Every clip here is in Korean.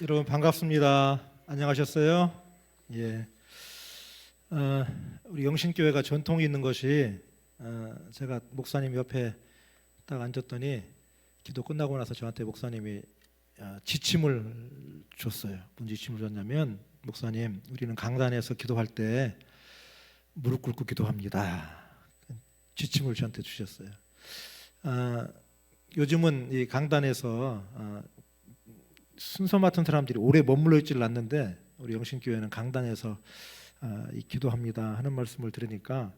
여러분 반갑습니다. 안녕하셨어요? 예. 우리 영신교회가 전통이 있는 것이 제가 목사님 옆에 딱 앉았더니 기도 끝나고 나서 저한테 목사님이 지침을 줬어요. 뭔 지침을 줬냐면, 목사님, 우리는 강단에서 기도할 때 무릎 꿇고 기도합니다. 지침을 저한테 주셨어요. 요즘은 이 강단에서 순서 맡은 사람들이 오래 머물러 있지를 않는데, 우리 영신교회는 강단에서 이 기도합니다 하는 말씀을 들으니까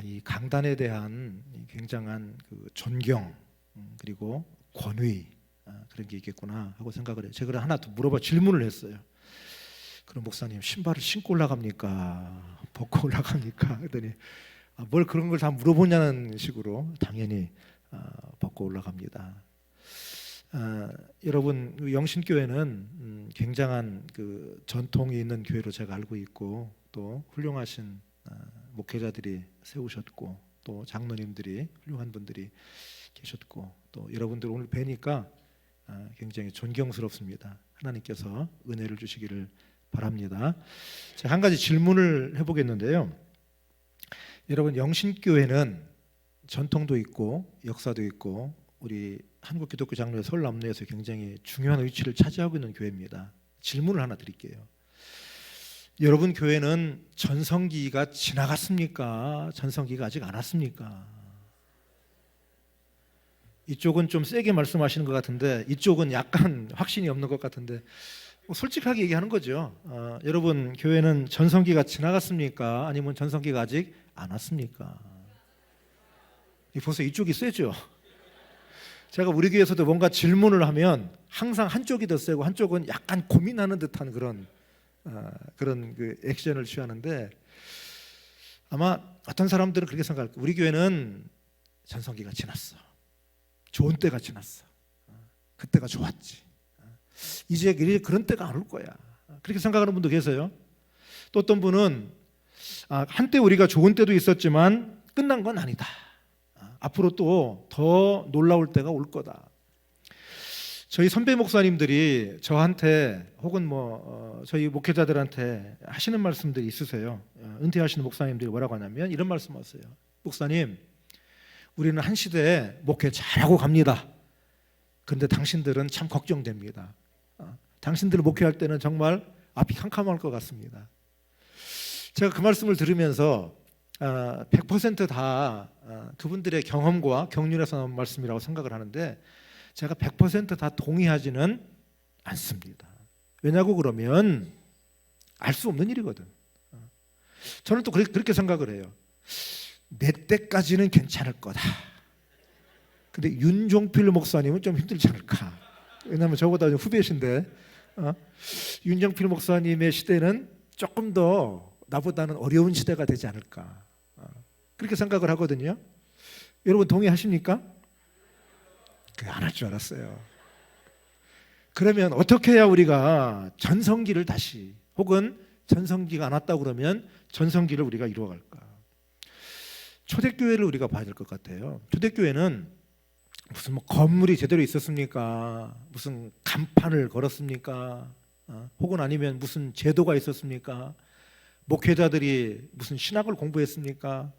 이 강단에 대한 굉장한 그 존경, 그리고 권위, 그런 게 있겠구나 하고 생각을 해요. 제가 하나 더 질문을 했어요. 그럼 목사님, 신발을 신고 올라갑니까? 벗고 올라갑니까? 그랬더니 뭘 그런 걸 다 물어보냐는 식으로, 당연히 벗고 올라갑니다. 여러분, 영신교회는 굉장한 그 전통이 있는 교회로 제가 알고 있고, 또 훌륭하신 목회자들이 세우셨고, 또 장로님들이, 훌륭한 분들이 계셨고, 또 여러분들 오늘 뵈니까 굉장히 존경스럽습니다. 하나님께서 은혜를 주시기를 바랍니다. 제가 한 가지 질문을 해보겠는데요. 여러분, 영신교회는 전통도 있고 역사도 있고 우리 한국 기독교 장로의 서울 남로에서 굉장히 중요한 위치를 차지하고 있는 교회입니다. 질문을 하나 드릴게요. 여러분 교회는 전성기가 지나갔습니까? 전성기가 아직 안 왔습니까? 이쪽은 좀 세게 말씀하시는 것 같은데, 이쪽은 약간 확신이 없는 것 같은데, 솔직하게 얘기하는 거죠. 여러분 교회는 전성기가 지나갔습니까? 아니면 전성기가 아직 안 왔습니까? 벌써 이쪽이 세죠. 제가 우리 교회에서도 뭔가 질문을 하면 항상 한쪽이 더 세고 한쪽은 약간 고민하는 듯한 그런 그 액션을 취하는데, 아마 어떤 사람들은 그렇게 생각할 거예요. 우리 교회는 전성기가 지났어. 좋은 때가 지났어. 그때가 좋았지. 이제 그런 때가 안 올 거야. 그렇게 생각하는 분도 계세요. 또 어떤 분은 한때 우리가 좋은 때도 있었지만 끝난 건 아니다. 앞으로 또 더 놀라울 때가 올 거다. 저희 선배 목사님들이 저한테 혹은 저희 목회자들한테 하시는 말씀들이 있으세요. 은퇴하시는 목사님들이 뭐라고 하냐면 이런 말씀하세요. 목사님, 우리는 한 시대에 목회 잘하고 갑니다. 그런데 당신들은 참 걱정됩니다. 당신들 목회할 때는 정말 앞이 캄캄할 것 같습니다. 제가 그 말씀을 들으면서 100%다 그분들의 경험과 경륜에서 나온 말씀이라고 생각을 하는데, 제가 100%다 동의하지는 않습니다. 왜냐고 그러면 알 수 없는 일이거든. 저는 또 그렇게 생각을 해요. 내 때까지는 괜찮을 거다. 근데 윤종필 목사님은 좀 힘들지 않을까? 왜냐하면 저보다 후배신데 윤종필 목사님의 시대는 조금 더 나보다는 어려운 시대가 되지 않을까, 그렇게 생각을 하거든요. 여러분 동의하십니까? 안 할 줄 알았어요. 그러면 어떻게 해야 우리가 전성기를 다시, 혹은 전성기가 안 왔다고 그러면 전성기를 우리가 이루어갈까? 초대교회를 우리가 봐야 될 것 같아요. 초대교회는 무슨 건물이 제대로 있었습니까? 무슨 간판을 걸었습니까? 혹은 아니면 무슨 제도가 있었습니까? 목회자들이 무슨 신학을 공부했습니까?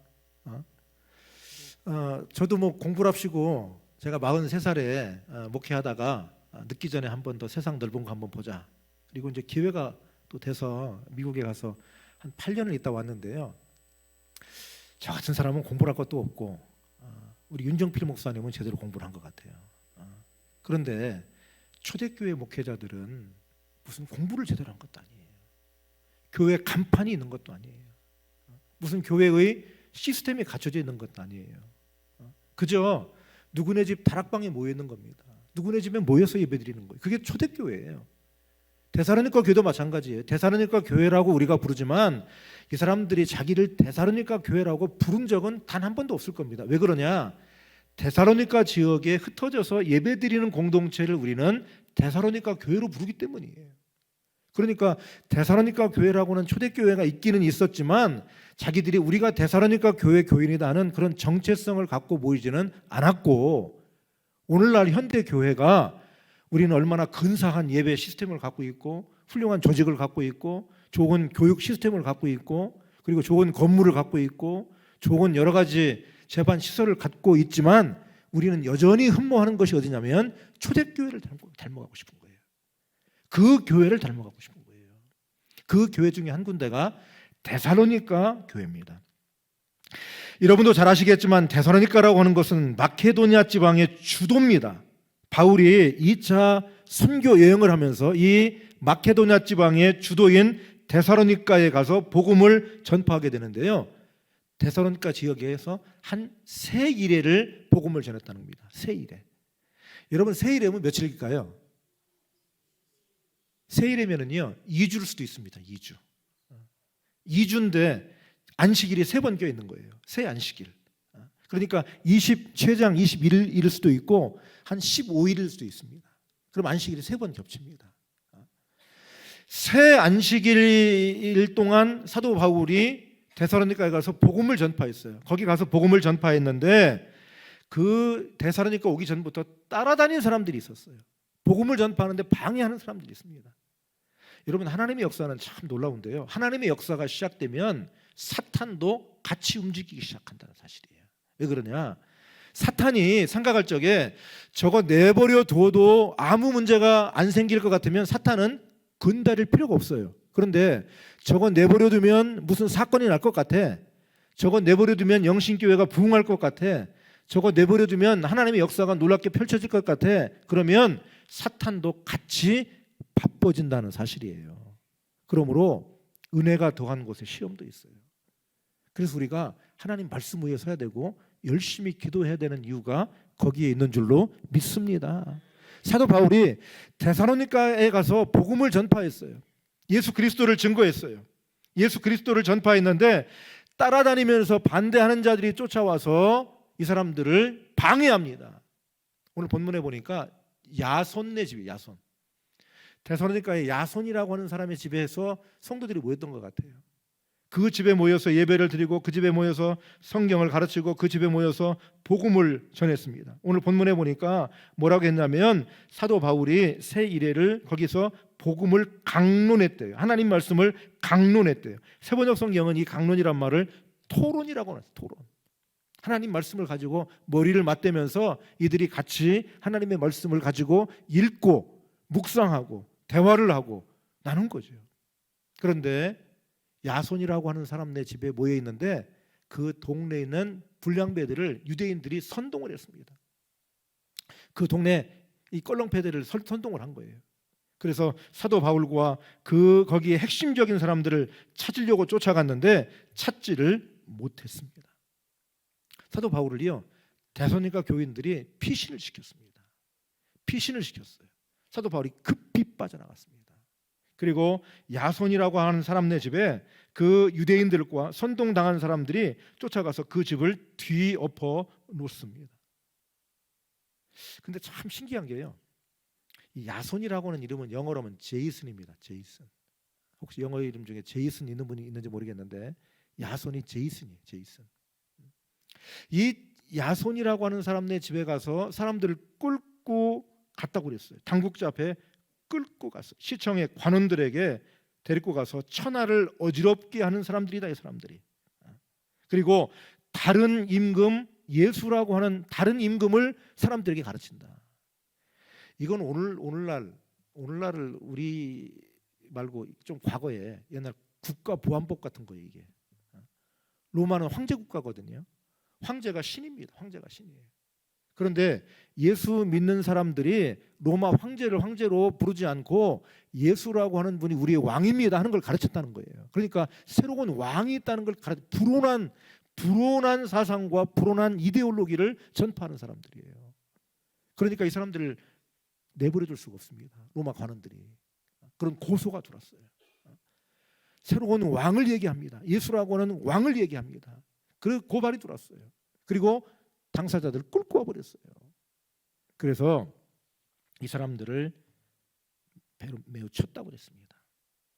저도 공부랍시고 제가 43살에 목회하다가 늦기 전에 한 번 더 세상 넓은 거 한번 보자. 그리고 이제 기회가 또 돼서 미국에 가서 한 8년을 있다 왔는데요. 저 같은 사람은 공부할 것도 없고 우리 윤정필 목사님은 제대로 공부를 한 것 같아요. 그런데 초대교회 목회자들은 무슨 공부를 제대로 한 것도 아니에요. 교회 간판이 있는 것도 아니에요. 무슨 교회의 시스템이 갖춰져 있는 것도 아니에요. 그저 누구네 집 다락방에 모여 있는 겁니다. 누구네 집에 모여서 예배드리는 거예요. 그게 초대교회예요. 데살로니가 교회도 마찬가지예요. 데살로니가 교회라고 우리가 부르지만 이 사람들이 자기를 데살로니가 교회라고 부른 적은 단 한 번도 없을 겁니다. 왜 그러냐? 데살로니가 지역에 흩어져서 예배드리는 공동체를 우리는 데살로니가 교회로 부르기 때문이에요. 그러니까 데살로니가 교회라고는 초대교회가 있기는 있었지만 자기들이 우리가 데살로니가 교회 교인이다는 그런 정체성을 갖고 모이지는 않았고, 오늘날 현대 교회가 우리는 얼마나 근사한 예배 시스템을 갖고 있고 훌륭한 조직을 갖고 있고 좋은 교육 시스템을 갖고 있고 그리고 좋은 건물을 갖고 있고 좋은 여러 가지 재반 시설을 갖고 있지만 우리는 여전히 흠모하는 것이 어디냐면 초대교회를 닮아가고 싶은 거예요. 그 교회를 닮아가고 싶은 거예요. 그 교회 중에 한 군데가 데살로니가 교회입니다. 여러분도 잘 아시겠지만 데살로니가라고 하는 것은 마케도니아 지방의 주도입니다. 바울이 2차 선교 여행을 하면서 이 마케도니아 지방의 주도인 데살로니가에 가서 복음을 전파하게 되는데요. 데살로니가 지역에서 한 세 일회를 복음을 전했다는 겁니다. 세 일회. 여러분 세 일회면 며칠일까요? 세 일회면은요 2주일 수도 있습니다. 2주. 2주인데 안식일이 3번 껴 있는 거예요. 세 안식일. 그러니까 최장 21일일 수도 있고 한 15일일 수도 있습니다. 그럼 안식일이 3번 겹칩니다. 세 안식일 동안 사도 바울이 데살로니가에 가서 복음을 전파했어요. 거기 가서 복음을 전파했는데 그 데살로니가 오기 전부터 따라다닌 사람들이 있었어요. 복음을 전파하는데 방해하는 사람들이 있습니다. 여러분 하나님의 역사는 참 놀라운데요. 하나님의 역사가 시작되면 사탄도 같이 움직이기 시작한다는 사실이에요. 왜 그러냐? 사탄이 생각할 적에 저거 내버려 둬도 아무 문제가 안 생길 것 같으면 사탄은 건드릴 필요가 없어요. 그런데 저거 내버려 두면 무슨 사건이 날 것 같아. 저거 내버려 두면 영신교회가 부흥할 것 같아. 저거 내버려 두면 하나님의 역사가 놀랍게 펼쳐질 것 같아. 그러면 사탄도 같이 바빠진다는 사실이에요. 그러므로 은혜가 더한 곳에 시험도 있어요. 그래서 우리가 하나님 말씀 위에 서야 되고 열심히 기도해야 되는 이유가 거기에 있는 줄로 믿습니다. 사도 바울이 데살로니가에 가서 복음을 전파했어요. 예수 그리스도를 증거했어요. 예수 그리스도를 전파했는데 따라다니면서 반대하는 자들이 쫓아와서 이 사람들을 방해합니다. 오늘 본문에 보니까 야손네 집이 야손. 데살로니가의 야손이라고 하는 사람의 집에서 성도들이 모였던 것 같아요. 그 집에 모여서 예배를 드리고 그 집에 모여서 성경을 가르치고 그 집에 모여서 복음을 전했습니다. 오늘 본문에 보니까 뭐라고 했냐면 사도 바울이 세 일회를 거기서 복음을 강론했대요. 하나님 말씀을 강론했대요. 세번역 성경은 이 강론이란 말을 토론이라고 하는 토론. 하나님 말씀을 가지고 머리를 맞대면서 이들이 같이 하나님의 말씀을 가지고 읽고 묵상하고 대화를 하고 나눈 거죠. 그런데 야손이라고 하는 사람네 집에 모여 있는데 그 동네에 있는 불량배들을 유대인들이 선동을 했습니다. 그 동네 이 껄렁패들을 선동을 한 거예요. 그래서 사도 바울과 거기에 핵심적인 사람들을 찾으려고 쫓아갔는데 찾지를 못했습니다. 사도 바울을요 데살로니가 교인들이 피신을 시켰습니다. 피신을 시켰어요. 사도 바울이 급히 빠져나갔습니다. 그리고 야손이라고 하는 사람네 집에 그 유대인들과 선동당한 사람들이 쫓아가서 그 집을 뒤엎어 놓습니다. 근데 참 신기한 게요. 이 야손이라고 하는 이름은 영어로 하면 제이슨입니다. 제이슨. 혹시 영어 이름 중에 제이슨 있는 분이 있는지 모르겠는데 야손이 제이슨이에요. 제이슨. 이 야손이라고 하는 사람네 집에 가서 사람들을 끌고 갔다고 그랬어요. 당국자 앞에 끌고 가서 시청의 관원들에게 데리고 가서 천하를 어지럽게 하는 사람들이다. 이 사람들이. 그리고 다른 임금 예수라고 하는 다른 임금을 사람들에게 가르친다. 이건 오늘날을 우리 말고 좀 과거에 옛날 국가보안법 같은 거예요. 이게 로마는 황제 국가거든요. 황제가 신입니다. 황제가 신이에요. 그런데 예수 믿는 사람들이 로마 황제를 황제로 부르지 않고 예수라고 하는 분이 우리의 왕입니다 하는 걸 가르쳤다는 거예요. 그러니까 새로운 왕이 있다는 걸 불온한 사상과 불온한 이데올로기를 전파하는 사람들이에요. 그러니까 이 사람들을 내버려둘 수가 없습니다. 로마 관원들이. 그런 고소가 들어왔어요. 새로운 왕을 얘기합니다. 예수라고 하는 왕을 얘기합니다. 그 고발이 들어왔어요. 그리고 당사자들을 끌고 와버렸어요. 그래서 이 사람들을 매우 쳤다고 그랬습니다.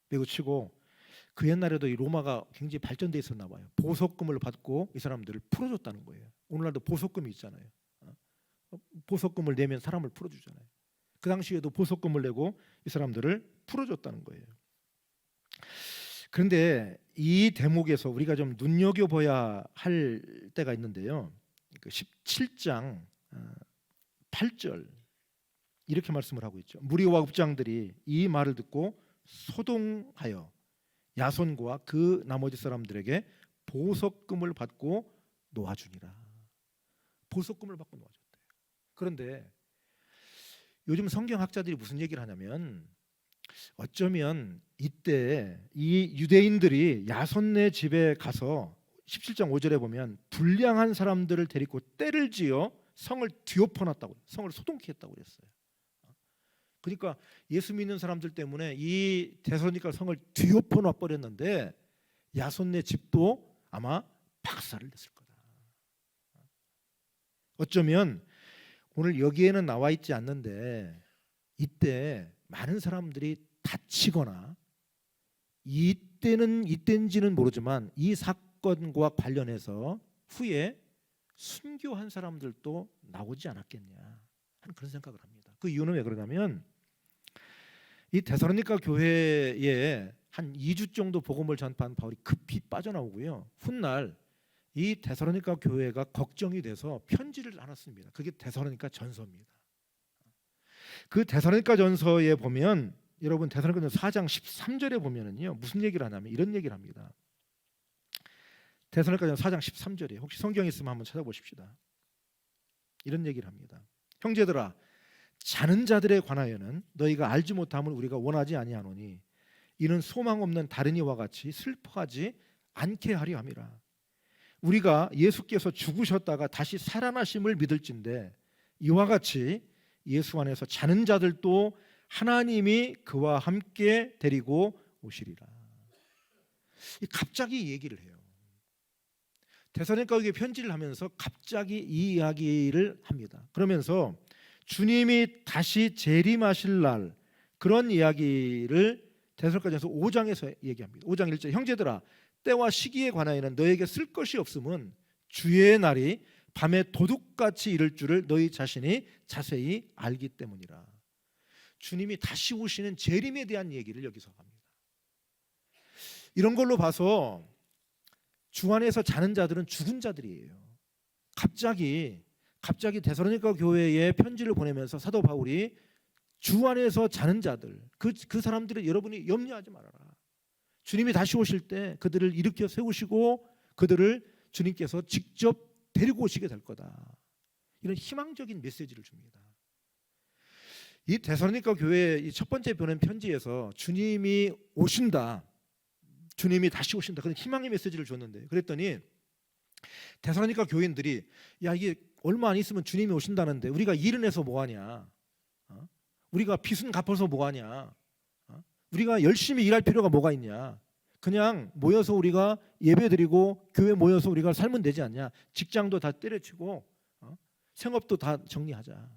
매우 치고 그 옛날에도 이 로마가 굉장히 발전돼 있었나 봐요. 보석금을 받고 이 사람들을 풀어줬다는 거예요. 오늘날도 보석금이 있잖아요. 보석금을 내면 사람을 풀어주잖아요. 그 당시에도 보석금을 내고 이 사람들을 풀어줬다는 거예요. 그런데 이 대목에서 우리가 좀 눈여겨봐야 할 때가 있는데요. 그 17장 8절 이렇게 말씀을 하고 있죠. 무리와 up장들이 이 말을 듣고 소동하여 야손과 그 나머지 사람들에게 보석금을 받고 놓아주니라. 보석금을 받고 놓아줬대요. 그런데 요즘 성경학자들이 무슨 얘기를 하냐면 어쩌면 이때 이 유대인들이 야손네 집에 가서 17장 5절에 보면 불량한 사람들을 데리고 때를 지어 성을 뒤엎어놨다고, 성을 소동케 했다고 그랬어요. 그러니까 예수 믿는 사람들 때문에 이 데살로니가 성을 뒤엎어놔 버렸는데 야손네 집도 아마 박살을 냈을 거다. 어쩌면 오늘 여기에는 나와 있지 않는데 이때 많은 사람들이 다치거나 이때인지는 모르지만 이 사건과 관련해서 후에 순교한 사람들도 나오지 않았겠냐 하는 그런 생각을 합니다. 그 이유는 왜 그러냐면 이 데살로니가 교회에 한 2주 정도 복음을 전파한 바울이 급히 빠져나오고요. 훗날 이 데살로니가 교회가 걱정이 돼서 편지를 하나 씁니다. 그게 데살로니가 전서입니다. 그 데살로니가 전서에 보면 여러분 데살로니가 전서 4장 13절에 보면은요 무슨 얘기를 하냐면 이런 얘기를 합니다. 데살로니가 전서 4장 13절에 혹시 성경 있으면 한번 찾아보십시다. 이런 얘기를 합니다. 형제들아 자는 자들에 관하여는 너희가 알지 못함을 우리가 원하지 아니하노니 이는 소망 없는 다른 이와 같이 슬퍼하지 않게 하려 함이라. 우리가 예수께서 죽으셨다가 다시 살아나심을 믿을진데 이와 같이 예수 안에서 자는 자들도 하나님이 그와 함께 데리고 오시리라. 갑자기 얘기를 해요. 데살로니가 교회에 편지를 하면서 갑자기 이 이야기를 합니다. 그러면서 주님이 다시 재림하실 날 그런 이야기를 데살로니가전서 5장에서 얘기합니다. 5장 1절 형제들아 때와 시기에 관하여는 너에게 쓸 것이 없음은 주의 날이 밤에 도둑같이 이를 줄을 너희 자신이 자세히 알기 때문이라. 주님이 다시 오시는 재림에 대한 얘기를 여기서 합니다. 이런 걸로 봐서 주 안에서 자는 자들은 죽은 자들이에요. 갑자기 데살로니가 교회에 편지를 보내면서 사도 바울이 주 안에서 자는 자들 그 사람들을 여러분이 염려하지 말아라. 주님이 다시 오실 때 그들을 일으켜 세우시고 그들을 주님께서 직접 데리고 오시게 될 거다. 이런 희망적인 메시지를 줍니다. 이 데살로니가 교회의 첫 번째 보낸 편지에서 주님이 오신다. 주님이 다시 오신다. 그런 희망의 메시지를 줬는데 그랬더니 데살로니가 교인들이 야 이게 얼마 안 있으면 주님이 오신다는데 우리가 일은 해서 뭐하냐? 우리가 빚은 갚아서 뭐하냐? 우리가 열심히 일할 필요가 뭐가 있냐? 그냥 모여서 우리가 예배드리고 교회 모여서 우리가 살면 되지 않냐? 직장도 다 때려치고 생업도 다 정리하자.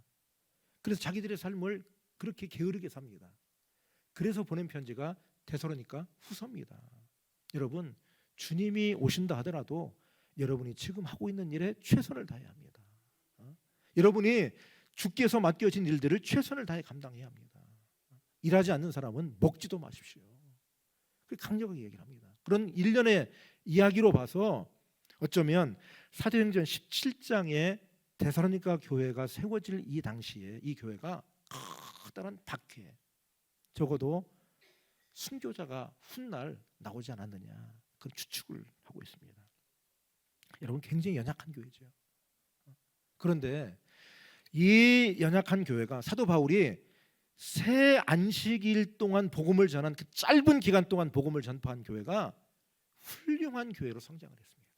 그래서 자기들의 삶을 그렇게 게으르게 삽니다. 그래서 보낸 편지가 데살로니가 후서입니다. 여러분 주님이 오신다 하더라도 여러분이 지금 하고 있는 일에 최선을 다해야 합니다. 여러분이 주께서 맡겨진 일들을 최선을 다해 감당해야 합니다. 일하지 않는 사람은 먹지도 마십시오. 강력하게 얘기를 합니다. 그런 일련의 이야기로 봐서 어쩌면 사도행전 17장에 데살로니가 교회가 세워질 이 당시에 이 교회가 커다란 박해 적어도 순교자가 훗날 나오지 않았느냐 그런 추측을 하고 있습니다. 여러분 굉장히 연약한 교회죠. 그런데 이 연약한 교회가 사도 바울이 새 안식일 동안 복음을 전한 그 짧은 기간 동안 복음을 전파한 교회가 훌륭한 교회로 성장을 했습니다.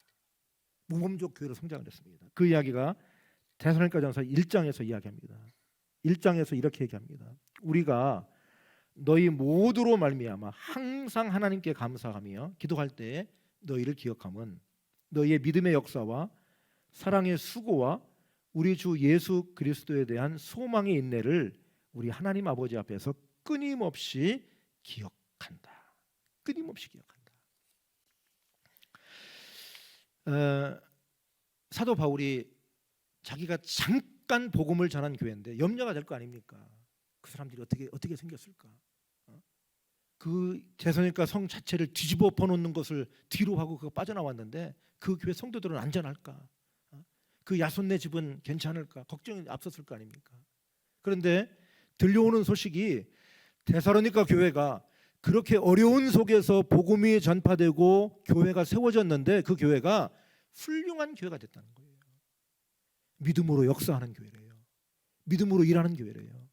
모범적 교회로 성장을 했습니다. 그 이야기가 데살로니가전서 1장에서 이야기합니다. 1장에서 이렇게 얘기합니다. 우리가 너희 모두로 말미암아 항상 하나님께 감사하며 기도할 때 너희를 기억함은 너희의 믿음의 역사와 사랑의 수고와 우리 주 예수 그리스도에 대한 소망의 인내를 우리 하나님 아버지 앞에서 끊임없이 기억한다. 끊임없이 기억한다. 사도 바울이 자기가 잠깐 복음을 전한 교회인데 염려가 될 거 아닙니까? 그 사람들이 어떻게 생겼을까? 그 대선일가 성 자체를 뒤집어 엎어놓는 것을 뒤로 하고 그거 빠져나왔는데 그 교회 성도들은 안전할까? 그 야손네 집은 괜찮을까? 걱정이 앞섰을 거 아닙니까? 그런데 들려오는 소식이 데살로니가 교회가 그렇게 어려운 속에서 복음이 전파되고 교회가 세워졌는데 그 교회가 훌륭한 교회가 됐다는 거예요. 믿음으로 역사하는 교회래요. 믿음으로 일하는 교회래요.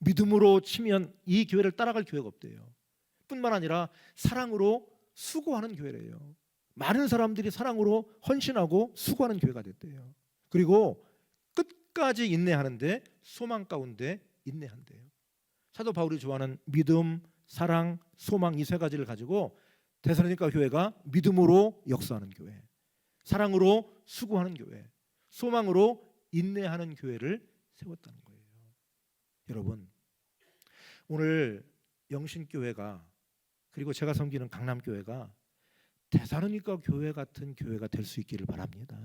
믿음으로 치면 이 교회를 따라갈 교회가 없대요. 뿐만 아니라 사랑으로 수고하는 교회래요. 많은 사람들이 사랑으로 헌신하고 수고하는 교회가 됐대요. 그리고 끝까지 인내하는데 소망 가운데 인내한대요. 사도 바울이 좋아하는 믿음, 사랑, 소망 이 세 가지를 가지고 데살로니가 교회가 믿음으로 역사하는 교회, 사랑으로 수고하는 교회, 소망으로 인내하는 교회를 세웠다는 거예요. 여러분, 오늘 영신교회가 그리고 제가 섬기는 강남교회가 데살로니가 교회 같은 교회가 될 수 있기를 바랍니다.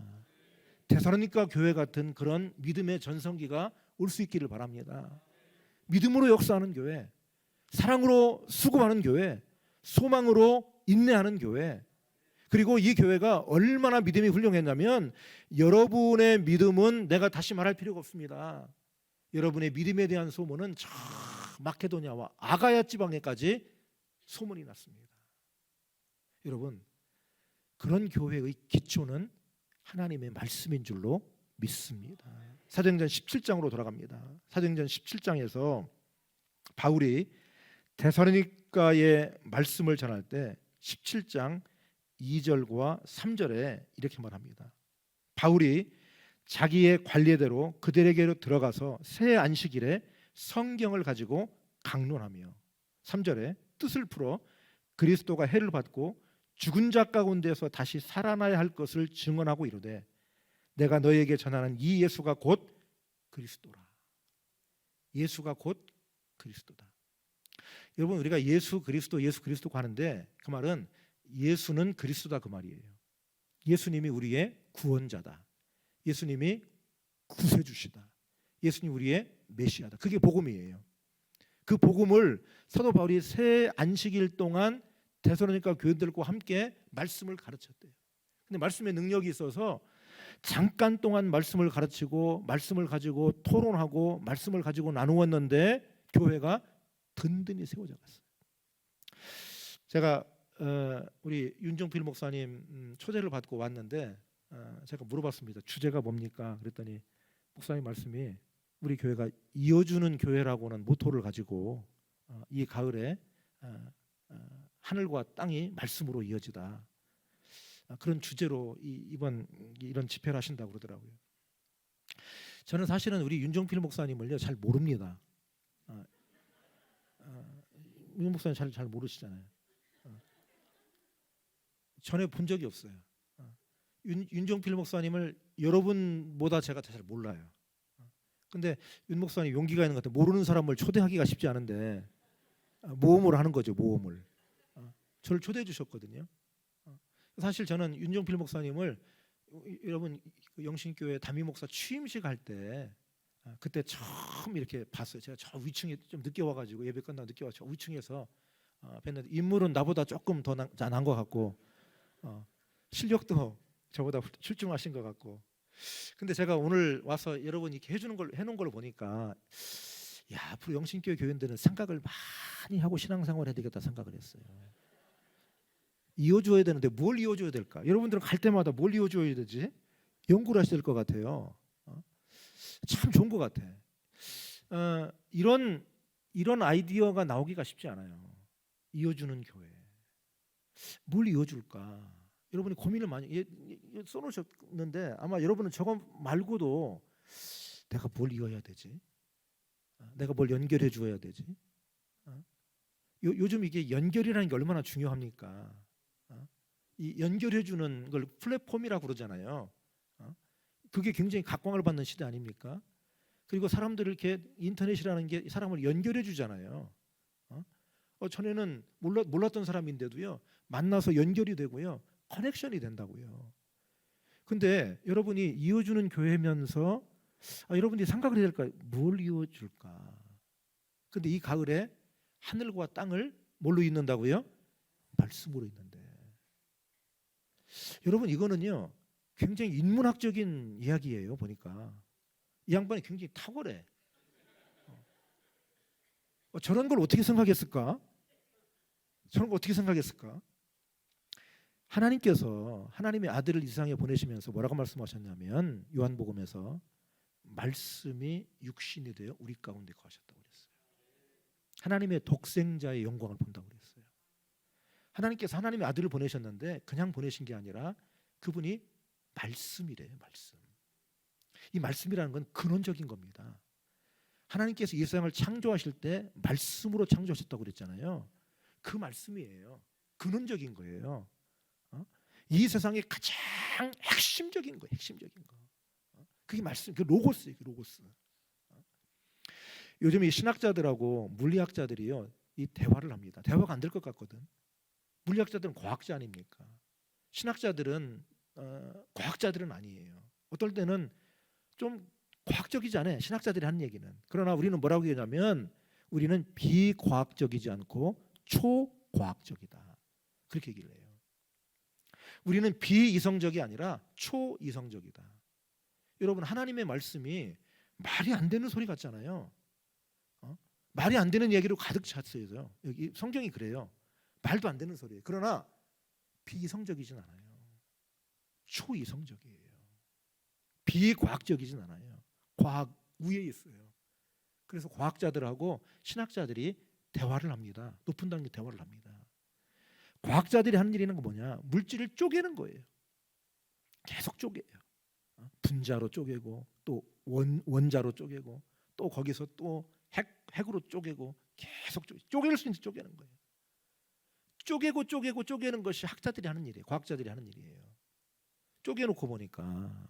데살로니가 교회 같은 그런 믿음의 전성기가 올 수 있기를 바랍니다. 믿음으로 역사하는 교회, 사랑으로 수고하는 교회, 소망으로 인내하는 교회. 그리고 이 교회가 얼마나 믿음이 훌륭했냐면 여러분의 믿음은 내가 다시 말할 필요가 없습니다. 여러분의 믿음에 대한 소문은 저 마케도냐와 아가야 지방에까지 소문이 났습니다. 여러분, 그런 교회의 기초는 하나님의 말씀인 줄로 믿습니다. 사도행전 17장으로 돌아갑니다. 사도행전 17장에서 바울이 데살로니가의 말씀을 전할 때 17장 2절과 3절에 이렇게 말합니다. 바울이 자기의 관례대로 그들에게로 들어가서 새 안식일에 성경을 가지고 강론하며 3절에 뜻을 풀어 그리스도가 해를 받고 죽은 자 가운데서 다시 살아나야 할 것을 증언하고 이르되 내가 너희에게 전하는 이 예수가 곧 그리스도라. 예수가 곧 그리스도다. 여러분, 우리가 예수 그리스도 하는데 그 말은 예수는 그리스도다 그 말이에요. 예수님이 우리의 구원자다. 예수님이 구세주시다. 예수님 우리의 메시아다. 그게 복음이에요. 그 복음을 사도 바울이 새 안식일 동안 데살로니가 교인들과 함께 말씀을 가르쳤대요. 근데 말씀의 능력이 있어서 잠깐 동안 말씀을 가르치고 말씀을 가지고 토론하고 말씀을 가지고 나누었는데 교회가 든든히 세워져 갔어요. 제가 우리 윤정필 목사님 초대를 받고 왔는데 제가 물어봤습니다. 주제가 뭡니까? 그랬더니 목사님 말씀이 우리 교회가 이어주는 교회라고는 모토를 가지고 이 가을에 하늘과 땅이 말씀으로 이어지다. 그런 주제로 이번 이런 집회를 하신다고 그러더라고요. 저는 사실은 우리 윤정필 목사님을요 잘 모릅니다. 윤 목사님 잘 모르시잖아요. 전에 본 적이 없어요. 윤정필 목사님을 여러분보다 제가 잘 몰라요. 근데 윤 목사님 용기가 있는 것 같아요. 모르는 사람을 초대하기가 쉽지 않은데 모험을 하는 거죠. 모험을. 저를 초대해 주셨거든요. 사실 저는 윤정필 목사님을 여러분 영신교회 담임 목사 취임식 할 때 그때 처음 이렇게 봤어요. 제가 저 위층에 좀 늦게 와가지고 예배 끝나고 늦게 와서 저 위층에서 뵀는데 인물은 나보다 조금 더 난 것 같고 실력도 저보다 출중하신 것 같고. 근데 제가 오늘 와서 여러분이 이렇게 해놓은 걸 보니까 야, 앞으로 영신교회 교인들은 생각을 많이 하고 신앙생활 해야 되겠다 생각을 했어요. 이어줘야 되는데 뭘 이어줘야 될까? 여러분들은 갈 때마다 뭘 이어줘야 되지? 연구를 하셔야 될 것 같아요. 참 좋은 것 같아. 이런 아이디어가 나오기가 쉽지 않아요. 이어주는 교회. 뭘 이어줄까? 여러분이 고민을 많이 써놓으셨는데 아마 여러분은 저거 말고도 내가 뭘 이어야 되지? 내가 뭘 연결해 주어야 되지? 요즘 이게 연결이라는 게 얼마나 중요합니까? 이 연결해 주는 걸 플랫폼이라고 그러잖아요. 그게 굉장히 각광을 받는 시대 아닙니까? 그리고 사람들을 이렇게 인터넷이라는 게 사람을 연결해 주잖아요. 전에는 몰랐던 사람인데도요 만나서 연결이 되고요 커넥션이 된다고요. 근데 여러분이 이어주는 교회면서 여러분들이 생각을 해야 될까요? 뭘 이어줄까? 근데 이 가을에 하늘과 땅을 뭘로 잇는다고요? 말씀으로 잇는데. 여러분 이거는요 굉장히 인문학적인 이야기예요. 보니까 이 양반이 굉장히 탁월해. 저런 걸 어떻게 생각했을까? 저런 걸 어떻게 생각했을까? 하나님께서 하나님의 아들을 이 세상에 보내시면서 뭐라고 말씀하셨냐면 요한복음에서 말씀이 육신이 되어 우리 가운데 거하셨다고 그랬어요. 하나님의 독생자의 영광을 본다고 그랬어요. 하나님께서 하나님의 아들을 보내셨는데 그냥 보내신 게 아니라 그분이 말씀이래요. 말씀. 이 말씀이라는 건 근원적인 겁니다. 하나님께서 이 세상을 창조하실 때 말씀으로 창조하셨다고 그랬잖아요. 그 말씀이에요. 근원적인 거예요. 이 세상의 가장 핵심적인 거, 핵심적인 거. 그게 말씀, 그 로고스예요, 그 로고스. 요즘 이 신학자들하고 물리학자들이요, 이 대화를 합니다. 대화가 안 될 것 같거든. 물리학자들은 과학자 아닙니까? 신학자들은 과학자들은 아니에요. 어떨 때는 좀 과학적이지 않아요. 신학자들이 하는 얘기는. 그러나 우리는 뭐라고 얘기하냐면 우리는 비과학적이지 않고 초과학적이다. 그렇게 얘기를 해요. 우리는 비이성적이 아니라 초이성적이다. 여러분 하나님의 말씀이 말이 안 되는 소리 같잖아요. 말이 안 되는 얘기로 가득 찼어요. 여기 성경이 그래요. 말도 안 되는 소리예요. 그러나 비이성적이진 않아요. 초이성적이에요. 비과학적이진 않아요. 과학 위에 있어요. 그래서 과학자들하고 신학자들이 대화를 합니다. 높은 단계 대화를 합니다. 과학자들이 하는 일이 뭐냐? 물질을 쪼개는 거예요. 계속 쪼개요. 분자로 쪼개고 또 원자로 쪼개고 또 거기서 또 핵으로 쪼개고 계속 쪼갤 수 있는 쪼개는 거예요. 쪼개고 쪼개는 것이 학자들이 하는 일이에요. 과학자들이 하는 일이에요. 쪼개놓고 보니까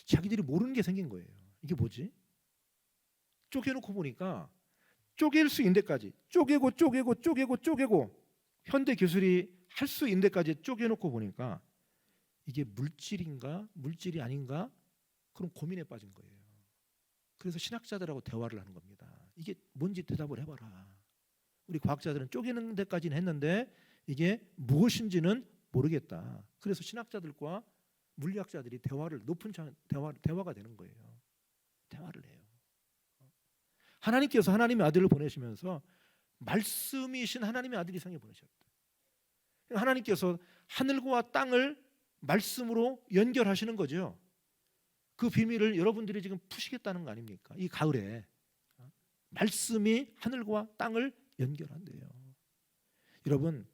자기들이 모르는 게 생긴 거예요. 이게 뭐지? 쪼개놓고 보니까 쪼갤 수 있는 데까지 쪼개고 현대 기술이 할 수 있는 데까지 쪼개놓고 보니까 이게 물질인가 물질이 아닌가 그런 고민에 빠진 거예요. 그래서 신학자들하고 대화를 하는 겁니다. 이게 뭔지 대답을 해봐라. 우리 과학자들은 쪼개는 데까지는 했는데 이게 무엇인지는 모르겠다. 그래서 신학자들과 물리학자들이 대화를 높은 대화가 되는 거예요. 대화를 해요. 하나님께서 하나님의 아들을 보내시면서 말씀이신 하나님의 아들이 세상에 보내셨다. 하나님께서 하늘과 땅을 말씀으로 연결하시는 거죠. 그 비밀을 여러분들이 지금 푸시겠다는 거 아닙니까? 이 가을에 말씀이 하늘과 땅을 연결한대요. 여러분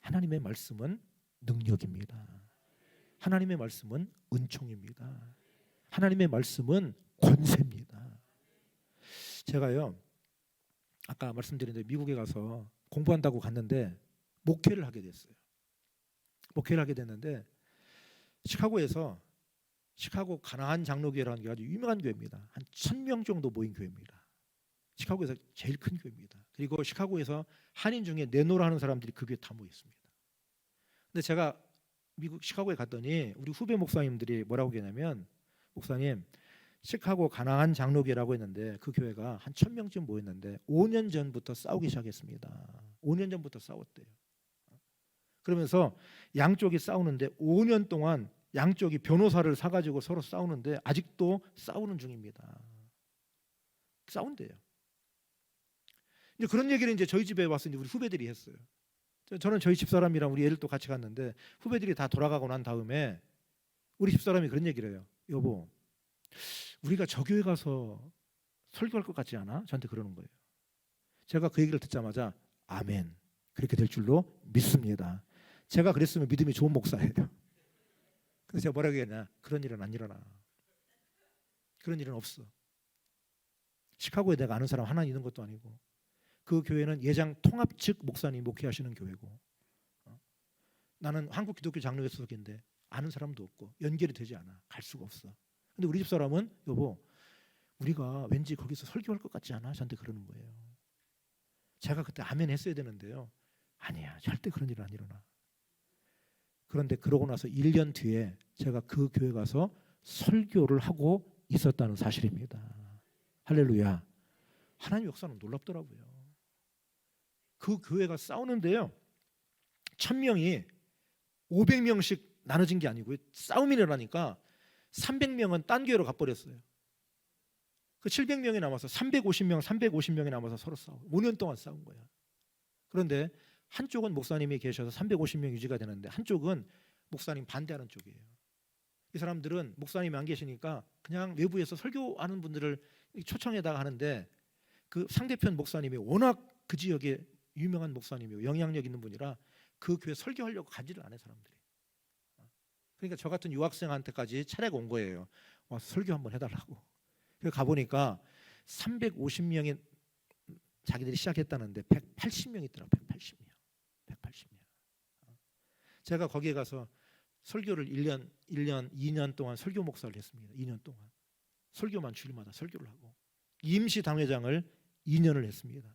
하나님의 말씀은 능력입니다. 하나님의 말씀은 은총입니다. 하나님의 말씀은 권세입니다. 제가요 아까 말씀드린 대로 미국에 가서 공부한다고 갔는데 목회를 하게 됐어요. 목회를 하게 됐는데 시카고에서 시카고 가나안 장로교회라는 게 아주 유명한 교회입니다. 한 1,000명 정도 모인 교회입니다. 시카고에서 제일 큰 교회입니다. 그리고 시카고에서 한인 중에 내노라 하는 사람들이 그 교회에 다 모여 있습니다. 근데 제가 미국 시카고에 갔더니 우리 후배 목사님들이 뭐라고 얘기하냐면 목사님 시카고 가나안 장로교회라고 했는데 그 교회가 한 1,000명쯤 모였는데 5년 전부터 싸우기 시작했습니다. 5년 전부터 싸웠대요. 그러면서 양쪽이 싸우는데 5년 동안 양쪽이 변호사를 사가지고 서로 싸우는데 아직도 싸우는 중입니다. 싸운대요. 이제 그런 얘기를 이제 저희 집에 와서 이제 우리 후배들이 했어요. 저는 저희 집사람이랑 우리 애들 또 같이 갔는데 후배들이 다 돌아가고 난 다음에 우리 집사람이 그런 얘기를 해요. 여보, 우리가 저 교회 가서 설교할 것 같지 않아? 저한테 그러는 거예요. 제가 그 얘기를 듣자마자 아멘. 그렇게 될 줄로 믿습니다. 제가 그랬으면 믿음이 좋은 목사예요. 그래서 제가 뭐라고 했냐? 그런 일은 안 일어나. 그런 일은 없어. 시카고에 내가 아는 사람 하나 있는 것도 아니고 그 교회는 예장 통합 측 목사님 목회하시는 교회고 나는 한국 기독교 장로회 소속인데 아는 사람도 없고 연결이 되지 않아. 갈 수가 없어. 근데 우리 집사람은 여보 우리가 왠지 거기서 설교할 것 같지 않아? 저한테 그러는 거예요. 제가 그때 아멘 했어야 되는데요. 아니야. 절대 그런 일은 안 일어나. 그런데 그러고 나서 1년 뒤에 제가 그 교회 가서 설교를 하고 있었다는 사실입니다. 할렐루야. 하나님 역사는 놀랍더라고요. 그 교회가 싸우는데요, 1000명이 500명씩 나눠진 게 아니고요, 싸움이 일어나니까 300명은 딴 교회로 가버렸어요. 그 700명이 남아서 350명이 남아서 서로 싸우고 5년 동안 싸운 거예요. 그런데 한쪽은 목사님이 계셔서 350명 유지가 되는데 한쪽은 목사님 반대하는 쪽이에요. 이 사람들은 목사님이 안 계시니까 그냥 외부에서 설교하는 분들을 초청해다가 하는데, 그 상대편 목사님이 워낙 그 지역에 유명한 목사님이고 영향력 있는 분이라 그 교회 설교하려고 가지를 않아요, 사람들이. 그러니까 저 같은 유학생한테까지 차례가 온 거예요. 와, 설교 한번 해달라고. 그래서 가보니까 350명이 자기들이 시작했다는데 180명이 있더라고요. 180명. 제가 거기에 가서 설교를 1년, 2년 동안 설교 목사를 했습니다. 2년 동안 설교만 주일마다 설교를 하고, 임시 당회장을 2년을 했습니다.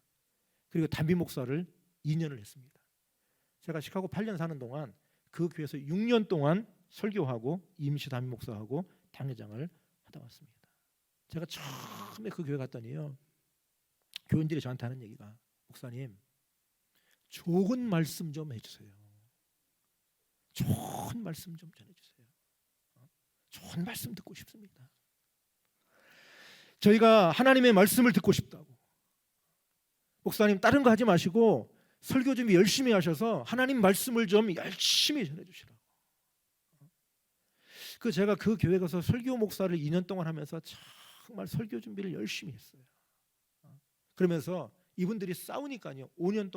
그리고 담임 목사를 2년을 했습니다. 제가 시카고 8년 사는 동안 그 교회에서 6년 동안 설교하고 임시 담임 목사하고 당회장을 하다 왔습니다. 제가 처음에 그 교회 갔더니요, 교인들이 저한테 하는 얘기가, 목사님 좋은 말씀 좀 해주세요. 좋은 말씀 좀 전해주세요. 좋은 말씀 듣고 싶습니다. 저희가 하나님의 말씀을 듣고 싶다고. 목사님 다른 거 하지 마시고 설교 좀 열심히 하셔서 하나님 말씀을 좀 열심히 전해주시라고. 제가 그 교회 가서 설교 목사를 2년 동안 하면서 정말 설교 준비를 열심히 했어요. 그러면서 이분들이 싸우니까요, 5년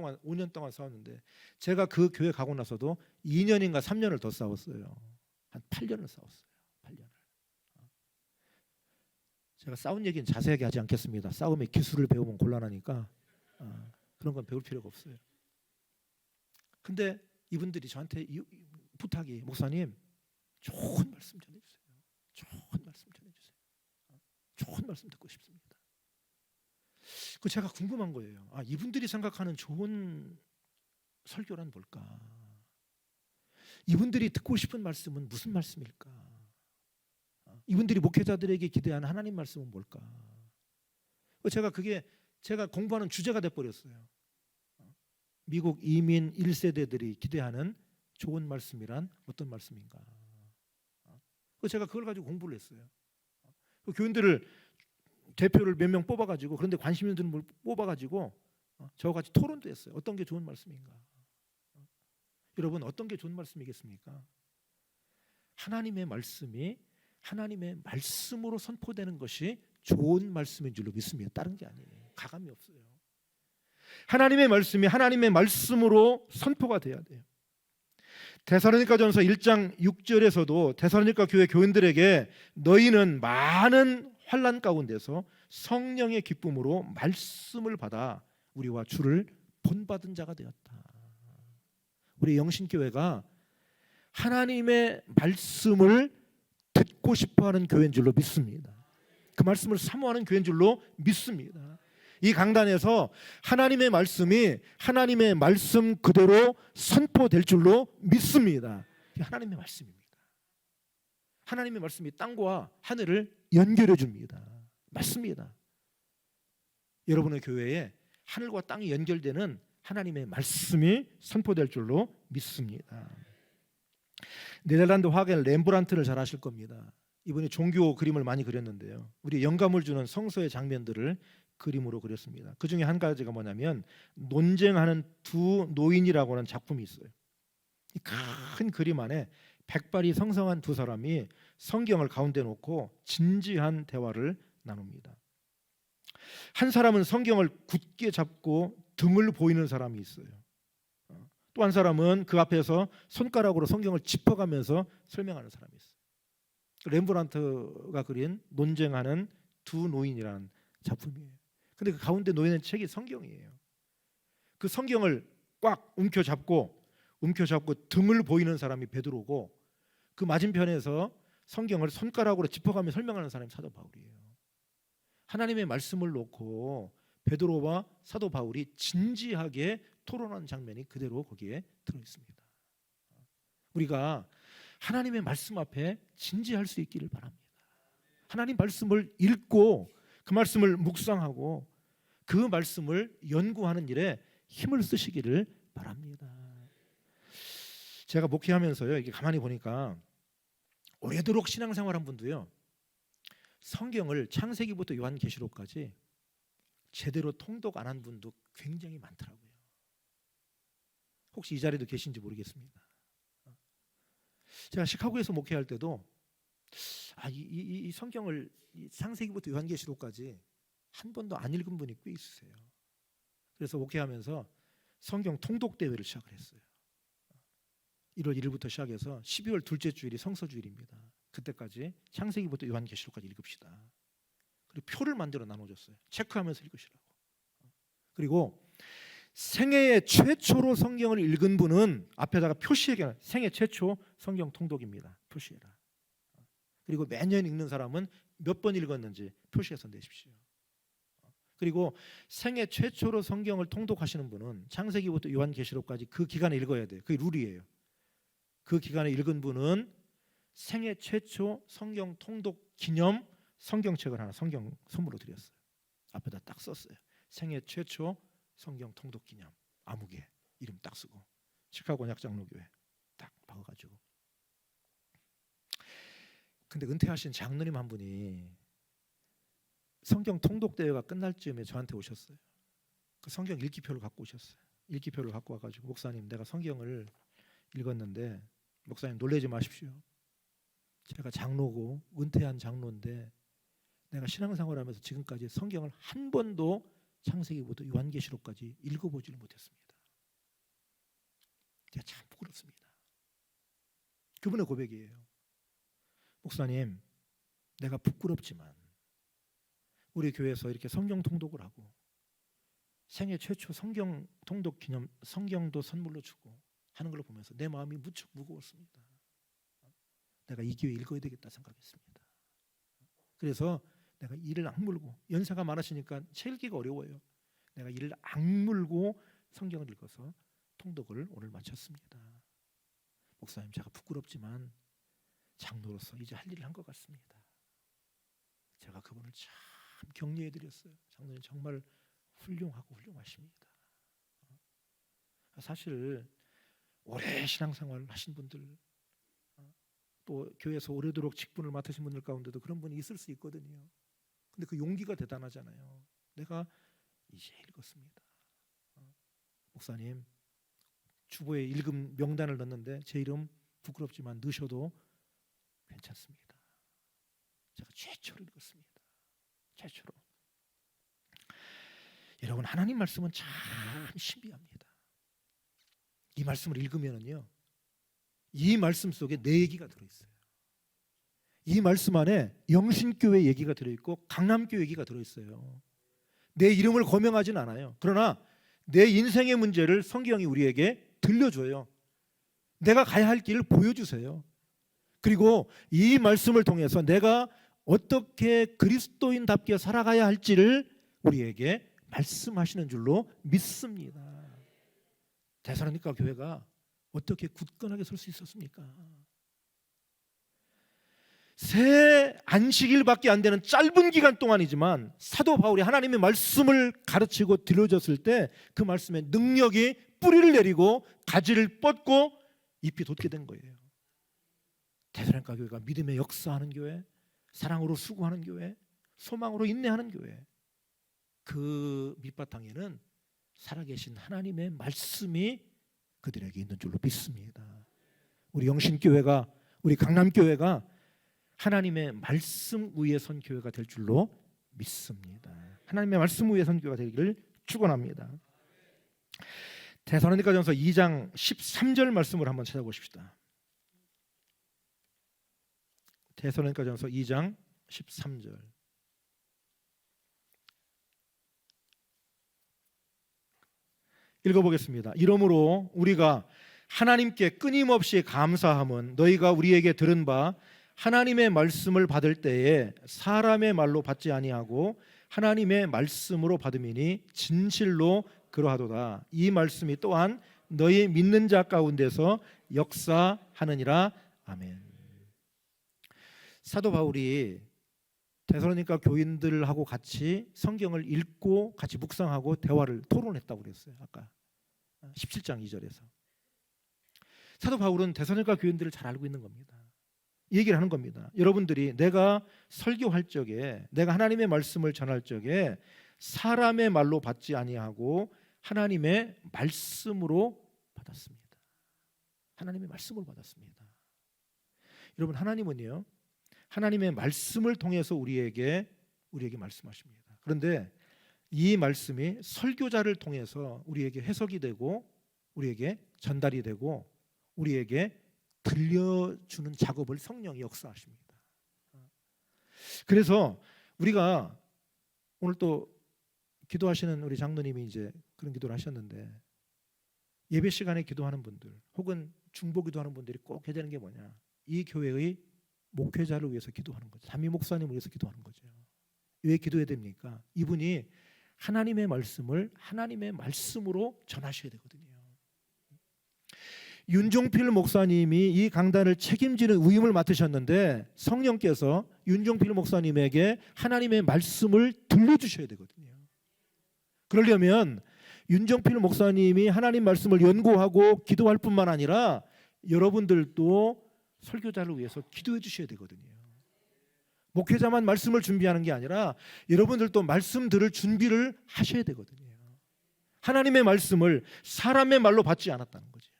동안 싸웠는데, 제가 그 교회 가고 나서도 2년인가 3년을 더 싸웠어요. 한 8년을 싸웠어요. 8년을. 제가 싸운 얘기는 자세하게 하지 않겠습니다. 싸움의 기술을 배우면 곤란하니까 그런 건 배울 필요가 없어요. 근데 이분들이 저한테 부탁이, 목사님 좋은 말씀 전해주세요. 좋은 말씀 전해주세요. 좋은 말씀 듣고 싶습니다. 제가 궁금한 거예요. 이분들이 생각하는 좋은 설교란 뭘까? 이분들이 듣고 싶은 말씀은 무슨 말씀일까? 이분들이 목회자들에게 기대하는 하나님 말씀은 뭘까? 제가 공부하는 주제가 돼버렸어요. 미국 이민 1세대들이 기대하는 좋은 말씀이란 어떤 말씀인가? 제가 그걸 가지고 공부를 했어요. 교인들을 대표를 몇 명 뽑아가지고, 그런데 관심 있는 분을 뽑아가지고 저와 같이 토론도 했어요. 어떤 게 좋은 말씀인가? 여러분, 어떤 게 좋은 말씀이겠습니까? 하나님의 말씀이 하나님의 말씀으로 선포되는 것이 좋은 말씀인 줄로 믿습니다. 다른 게 아니에요. 가감이 없어요. 하나님의 말씀이 하나님의 말씀으로 선포가 돼야 돼요. 데살로니가전서 1장 6절에서도 데살로니가 교회 교인들에게 너희는 많은 환난 가운데서 성령의 기쁨으로 말씀을 받아 우리와 주를 본받은 자가 되었다. 우리 영신교회가 하나님의 말씀을 듣고 싶어하는 교회인 줄로 믿습니다. 그 말씀을 사모하는 교회인 줄로 믿습니다. 이 강단에서 하나님의 말씀이 하나님의 말씀 그대로 선포될 줄로 믿습니다. 이게 하나님의 말씀입니다. 하나님의 말씀이 땅과 하늘을 연결해 줍니다. 맞습니다. 여러분의 교회에 하늘과 땅이 연결되는 하나님의 말씀이 선포될 줄로 믿습니다. 네덜란드 화가인 렘브란트를 잘 아실 겁니다. 이분이 종교 그림을 많이 그렸는데요, 우리 영감을 주는 성서의 장면들을 그림으로 그렸습니다. 그 중에 한 가지가 뭐냐면 논쟁하는 두 노인이라고 하는 작품이 있어요. 이 큰 그림 안에 백발이 성성한 두 사람이 성경을 가운데 놓고 진지한 대화를 나눕니다. 한 사람은 성경을 굳게 잡고 등을 보이는 사람이 있어요. 또 한 사람은 그 앞에서 손가락으로 성경을 짚어가면서 설명하는 사람이 있어요. 렘브란트가 그린 논쟁하는 두 노인이라는 작품이에요. 근데 그 가운데 놓이는 책이 성경이에요. 그 성경을 꽉 움켜잡고 등을 보이는 사람이 베드로고, 그 맞은편에서 성경을 손가락으로 짚어가며 설명하는 사람이 사도 바울이에요. 하나님의 말씀을 놓고 베드로와 사도 바울이 진지하게 토론하는 장면이 그대로 거기에 들어있습니다. 우리가 하나님의 말씀 앞에 진지할 수 있기를 바랍니다. 하나님 말씀을 읽고 그 말씀을 묵상하고 그 말씀을 연구하는 일에 힘을 쓰시기를 바랍니다. 제가 목회하면서요, 이게 가만히 보니까 오래도록 신앙생활한 분도요, 성경을 창세기부터 요한계시록까지 제대로 통독 안 한 분도 굉장히 많더라고요. 혹시 이 자리도 계신지 모르겠습니다. 제가 시카고에서 목회할 때도 이 성경을 창세기부터 요한계시록까지 한 번도 안 읽은 분이 꽤 있으세요. 그래서 목회하면서 성경 통독 대회를 시작을 했어요. 1월 1일부터 시작해서 12월 둘째 주일이 성서주일입니다. 그때까지 창세기부터 요한계시록까지 읽읍시다. 그리고 표를 만들어 나눠줬어요. 체크하면서 읽으시라고. 그리고 생애 최초로 성경을 읽은 분은 앞에다가 표시해라. 생애 최초 성경 통독입니다. 표시해라. 그리고 매년 읽는 사람은 몇 번 읽었는지 표시해서 내십시오. 그리고 생애 최초로 성경을 통독하시는 분은 창세기부터 요한계시록까지 그 기간에 읽어야 돼요. 그게 룰이에요. 그 기간에 읽은 분은 생애 최초 성경 통독 기념 성경책을 하나 성경 선물로 드렸어요. 앞에다 딱 썼어요. 생애 최초 성경 통독 기념 아무개 이름 딱 쓰고 시카고 언약장로교회 딱 박아가지고. 근데 은퇴하신 장로님 한 분이 성경 통독 대회가 끝날 즈음에 저한테 오셨어요. 그 성경 읽기표를 갖고 오셨어요. 읽기표를 갖고 와가지고 목사님 내가 성경을 읽었는데 목사님 놀라지 마십시오. 제가 장로고 은퇴한 장로인데 내가 신앙생활하면서 지금까지 성경을 한 번도 창세기부터 요한계시록까지 읽어보지를 못했습니다. 제가 참 부끄럽습니다. 그분의 고백이에요. 목사님, 내가 부끄럽지만 우리 교회에서 이렇게 성경 통독을 하고 생애 최초 성경 통독 기념 성경도 선물로 주고 하는 걸 보면서 내 마음이 무척 무거웠습니다. 내가 이 교회 읽어야 되겠다 생각했습니다. 그래서 내가 이를 악물고 연세가 많으시니까 책읽기가 어려워요. 내가 이를 악물고 성경을 읽어서 통독을 오늘 마쳤습니다. 목사님 제가 부끄럽지만 장로로서 이제 할 일을 한 것 같습니다. 제가 그분을 참 격려해 드렸어요. 장로님 정말 훌륭하십니다. 사실 오래 신앙생활 하신 분들 또 교회에서 오래도록 직분을 맡으신 분들 가운데도 그런 분이 있을 수 있거든요. 근데 그 용기가 대단하잖아요. 내가 이제 읽었습니다. 목사님 주보에 읽음 명단을 넣었는데 제 이름 부끄럽지만 넣으셔도 괜찮습니다. 제가 최초로 읽었습니다. 최초로. 여러분 하나님 말씀은 참 신비합니다. 이 말씀을 읽으면은요, 이 말씀 속에 내 얘기가 들어있어요. 이 말씀 안에 영신교회 얘기가 들어있고 강남교회 얘기가 들어있어요. 내 이름을 거명하진 않아요. 그러나 내 인생의 문제를 성경이 우리에게 들려줘요. 내가 가야 할 길을 보여주세요. 그리고 이 말씀을 통해서 내가 어떻게 그리스도인답게 살아가야 할지를 우리에게 말씀하시는 줄로 믿습니다. 데살로니가 교회가 어떻게 굳건하게 설 수 있었습니까? 새 안식일밖에 안 되는 짧은 기간 동안이지만 사도 바울이 하나님의 말씀을 가르치고 들려줬을 때 그 말씀의 능력이 뿌리를 내리고 가지를 뻗고 잎이 돋게 된 거예요. 데살로니가 교회가 믿음의 역사하는 교회, 사랑으로 수고하는 교회, 소망으로 인내하는 교회, 그 밑바탕에는 살아계신 하나님의 말씀이 그들에게 있는 줄로 믿습니다. 우리 영신교회가, 우리 강남교회가 하나님의 말씀 위에 선 교회가 될 줄로 믿습니다. 하나님의 말씀 위에 선 교회가 되기를 축원합니다. 데살로니가전서 2장 13절 말씀을 한번 찾아보십시다. 데살로니가전서 2장 13절. 읽어보겠습니다. 이러므로 우리가 하나님께 끊임없이 감사함은 너희가 우리에게 들은 바 하나님의 말씀을 받을 때에 사람의 말로 받지 아니하고 하나님의 말씀으로 받음이니 진실로 그러하도다. 이 말씀이 또한 너희 믿는 자 가운데서 역사하느니라. 아멘. 사도 바울이 데살로니가 교인들하고 같이 성경을 읽고 같이 묵상하고 대화를 토론했다고 그랬어요. 아까 17장 2절에서. 사도 바울은 데살로니가 교인들을 잘 알고 있는 겁니다. 이 얘기를 하는 겁니다. 여러분들이 내가 설교할 적에, 내가 하나님의 말씀을 전할 적에 사람의 말로 받지 아니하고 하나님의 말씀으로 받았습니다. 하나님의 말씀으로 받았습니다. 여러분, 하나님은요, 하나님의 말씀을 통해서 우리에게 말씀하십니다. 그런데 이 말씀이 설교자를 통해서 우리에게 해석이 되고 우리에게 전달이 되고 우리에게 들려주는 작업을 성령이 역사하십니다. 그래서 우리가 오늘 또 기도하시는 우리 장로님이 이제 그런 기도를 하셨는데, 예배 시간에 기도하는 분들 혹은 중보 기도하는 분들이 꼭 해야 되는 게 뭐냐, 이 교회의 목회자를 위해서 기도하는 거죠. 담임 목사님을 위해서 기도하는 거죠. 왜 기도해야 됩니까? 이분이 하나님의 말씀을 하나님의 말씀으로 전하셔야 되거든요. 윤종필 목사님이 이 강단을 책임지는 위임을 맡으셨는데 성령께서 윤종필 목사님에게 하나님의 말씀을 들려주셔야 되거든요. 그러려면 윤종필 목사님이 하나님 말씀을 연구하고 기도할 뿐만 아니라 여러분들도 설교자를 위해서 기도해 주셔야 되거든요. 목회자만 말씀을 준비하는 게 아니라 여러분들도 말씀 들을 준비를 하셔야 되거든요. 하나님의 말씀을 사람의 말로 받지 않았다는 거죠.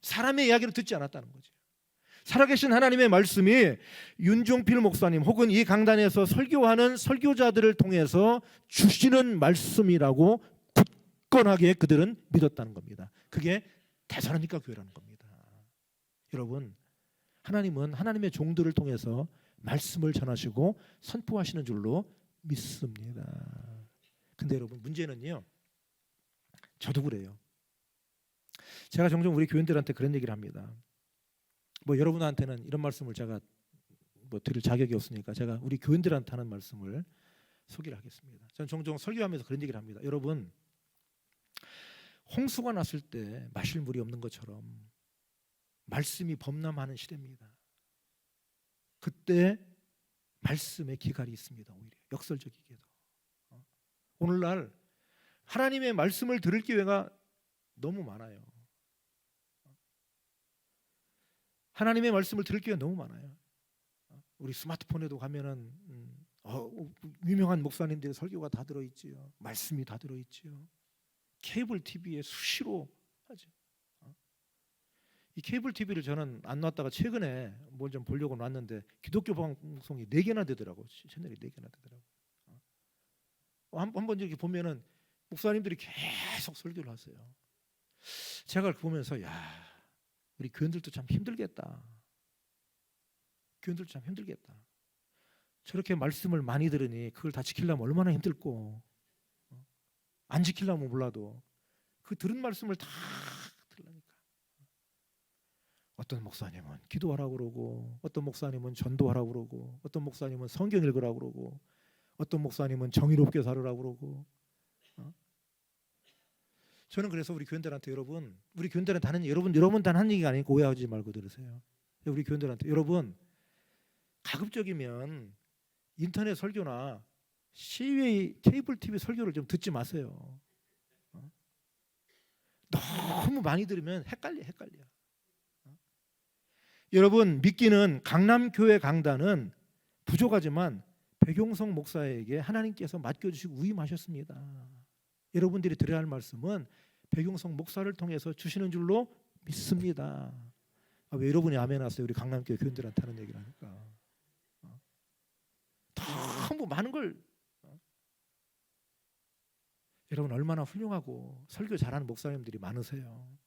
사람의 이야기를 듣지 않았다는 거죠. 살아계신 하나님의 말씀이 윤종필 목사님 혹은 이 강단에서 설교하는 설교자들을 통해서 주시는 말씀이라고 굳건하게 그들은 믿었다는 겁니다. 그게 데살로니가 교회라는 겁니다. 여러분, 하나님은 하나님의 종들을 통해서 말씀을 전하시고 선포하시는 줄로 믿습니다. 근데 여러분, 문제는요, 저도 그래요. 제가 종종 우리 교인들한테 그런 얘기를 합니다. 뭐 여러분한테는 이런 말씀을 제가 뭐 드릴 자격이 없으니까 제가 우리 교인들한테 하는 말씀을 소개를 하겠습니다. 저는 종종 설교하면서 그런 얘기를 합니다. 여러분, 홍수가 났을 때 마실 물이 없는 것처럼 말씀이 범람하는 시대입니다. 그때 말씀의 기갈이 있습니다. 오히려 역설적이게도. 오늘날 하나님의 말씀을 들을 기회가 너무 많아요. 하나님의 말씀을 들을 기회가 너무 많아요. 우리 스마트폰에도 가면은 유명한 목사님들의 설교가 다 들어있지요. 말씀이 다 들어있지요. 케이블 TV에 수시로 하죠. 이 케이블 TV를 저는 안 놨다가 최근에 뭘 좀 보려고 놨는데 기독교 방송이 4개나 되더라고. 채널이 4개나 되더라고. 한번 이렇게 보면은 목사님들이 계속 설교를 하세요. 제가 보면서 야, 우리 교인들도 참 힘들겠다. 교인들도 참 힘들겠다. 저렇게 말씀을 많이 들으니 그걸 다 지키려면 얼마나 힘들고, 안 지키려면 몰라도 그 들은 말씀을 다 들으니까. 어떤 목사님은 기도하라고 그러고, 어떤 목사님은 전도하라고 그러고, 어떤 목사님은 성경 읽으라고 그러고, 어떤 목사님은 정의롭게 살으라고 그러고. 저는 그래서 우리 교인들한테, 여러분, 우리 교인들한테 하는, 여러분 단 한 얘기가 아니니까 오해하지 말고 들으세요. 우리 교인들한테, 여러분, 가급적이면 인터넷 설교나 시외의 케이블 TV 설교를 좀 듣지 마세요. 너무 많이 들으면 헷갈려. 여러분, 믿기는 강남교회 강단은 부족하지만 백용석 목사에게 하나님께서 맡겨주시고 위임하셨습니다. 여러분들이 들어야 할 말씀은 백용석 목사를 통해서 주시는 줄로 믿습니다. 왜 여러분이 아멘 하세요? 우리 강남교회 교인들한테 하는 얘기를 하니까. 너무 많은 걸. 여러분, 얼마나 훌륭하고 설교 잘하는 목사님들이 많으세요.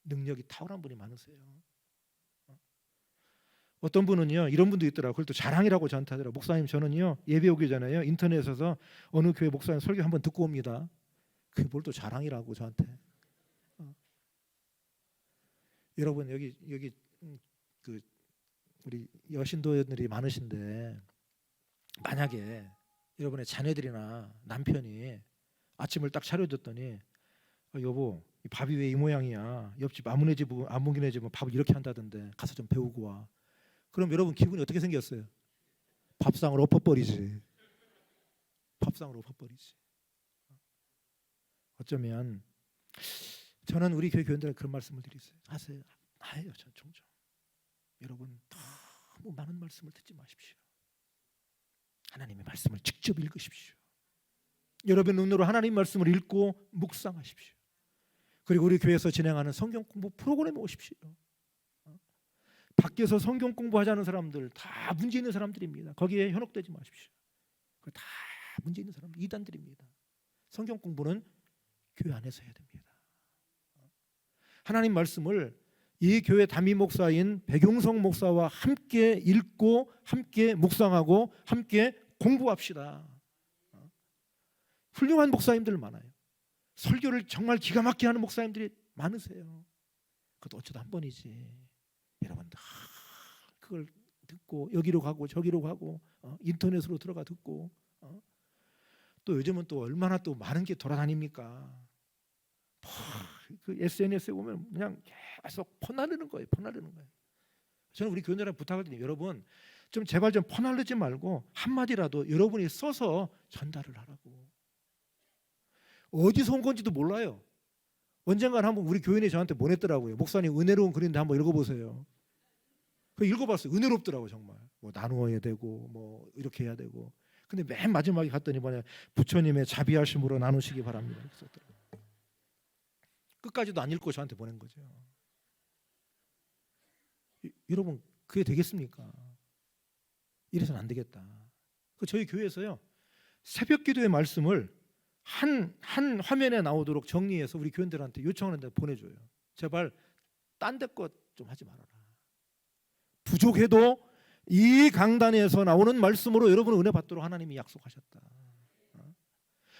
능력이 탁월한 분이 많으세요. 어떤 분은요, 이런 분도 있더라고요. 그걸 또 자랑이라고 저한테 하더라고요. 목사님, 저는요, 예배 오기 전에요, 인터넷에서 어느 교회 목사님 설교 한번 듣고 옵니다. 그게 뭘 또 자랑이라고 저한테. 여러분, 여기 그 우리 여신도들이 많으신데, 만약에 여러분의 자녀들이나 남편이 아침을 딱 차려줬더니 여보, 이 밥이 왜 이 모양이야? 옆집 아무네 집은 밥을 이렇게 한다던데 가서 좀 배우고 와. 그럼 여러분 기분이 어떻게 생겼어요? 밥상을 엎어버리지. 밥상을 엎어버리지. 어쩌면 저는 우리 교회 교인들에게 그런 말씀을 드리세요. 하세요. 해요. 전 종종. 여러분 너무 많은 말씀을 듣지 마십시오. 하나님의 말씀을 직접 읽으십시오. 여러분 눈으로 하나님 말씀을 읽고 묵상하십시오. 그리고 우리 교회에서 진행하는 성경 공부 프로그램에 오십시오. 밖에서 성경 공부하자는 사람들 다 문제 있는 사람들입니다. 거기에 현혹되지 마십시오. 다 문제 있는 사람들, 이단들입니다. 성경 공부는 교회 안에서 해야 됩니다. 하나님 말씀을 이 교회 담임 목사인 백용성 목사와 함께 읽고 함께 묵상하고 함께 공부합시다. 훌륭한 목사님들 많아요. 설교를 정말 기가 막히게 하는 목사님들이 많으세요. 그것도 어쩌다 한 번이지. 여러분 그걸 듣고 여기로 가고 저기로 가고 인터넷으로 들어가 듣고 또 요즘은 또 얼마나 또 많은 게 돌아다닙니까? 그 SNS에 보면 그냥 계속 퍼나르는 거예요. 퍼나르는 거예요. 저는 우리 교인들한테 부탁을 드려요. 여러분 좀 제발 좀 퍼나르지 말고 한마디라도 여러분이 써서 전달을 하라고. 어디서 온 건지도 몰라요. 언젠간 한번 우리 교인이 저한테 보냈더라고요. 목사님 은혜로운 글인데 한번 읽어보세요. 그 읽어봤어요. 은혜롭더라고요. 정말 뭐 나누어야 되고 뭐 이렇게 해야 되고. 근데 맨 마지막에 갔더니 뭐냐, 부처님의 자비하심으로 나누시기 바랍니다. 이렇게 썼더라고요. 끝까지도 안 읽고 저한테 보낸 거죠. 여러분 그게 되겠습니까? 이래서는 안 되겠다. 저희 교회에서요 새벽 기도의 말씀을 한 화면에 나오도록 정리해서 우리 교인들한테 요청하는데 보내줘요. 제발 딴 데 것 좀 하지 말아라. 부족해도 이 강단에서 나오는 말씀으로 여러분은 은혜 받도록 하나님이 약속하셨다.